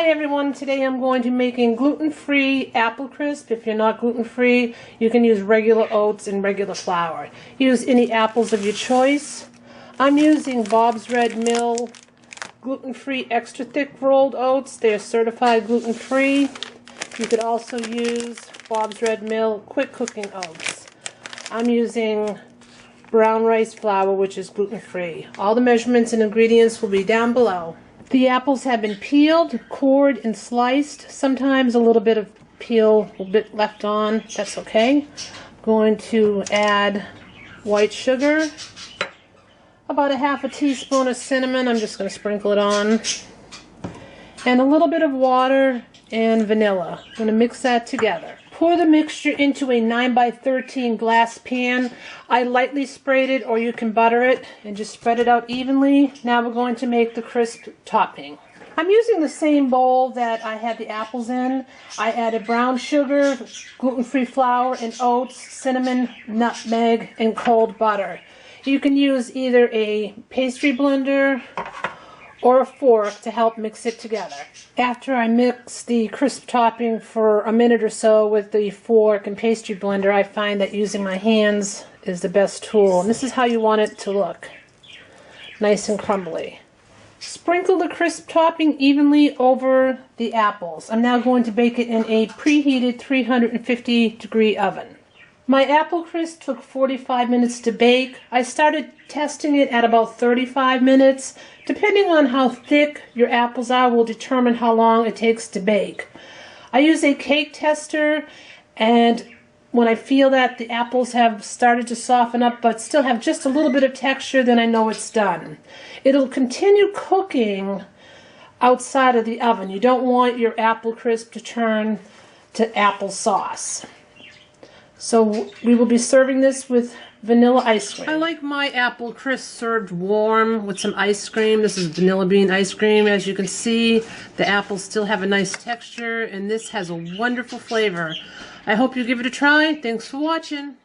Hi everyone, today I'm going to be making gluten-free apple crisp. If you're not gluten-free, you can use regular oats and regular flour. Use any apples of your choice. I'm using Bob's Red Mill gluten-free extra thick rolled oats. They are certified gluten-free. You could also use Bob's Red Mill quick cooking oats. I'm using brown rice flour, which is gluten-free. All the measurements and ingredients will be down below. The apples have been peeled, cored, and sliced. Sometimes a little bit of peel, a bit left on. That's okay. I'm going to add white sugar, about a half a teaspoon of cinnamon. I'm just going to sprinkle it on. And a little bit of water and vanilla. I'm going to mix that together. Pour the mixture into a 9x13 glass pan. I lightly sprayed it, or you can butter it and just spread it out evenly. Now we're going to make the crisp topping. I'm using the same bowl that I had the apples in. I added brown sugar, gluten-free flour, and oats, cinnamon, nutmeg, and cold butter. You can use either a pastry blender or a fork to help mix it together. After I mix the crisp topping for a minute or so with the fork and pastry blender, I find that using my hands is the best tool. And this is how you want it to look. Nice and crumbly. Sprinkle the crisp topping evenly over the apples. I'm now going to bake it in a preheated 350-degree oven. My apple crisp took 45 minutes to bake. I started testing it at about 35 minutes. Depending on how thick your apples are will determine how long it takes to bake. I use a cake tester, and when I feel that the apples have started to soften up but still have just a little bit of texture, then I know it's done. It'll continue cooking outside of the oven. You don't want your apple crisp to turn to applesauce. So we will be serving this with vanilla ice cream. I like my apple crisp served warm with some ice cream. This is vanilla bean ice cream. As you can see, the apples still have a nice texture, and this has a wonderful flavor. I hope you give it a try. Thanks for watching.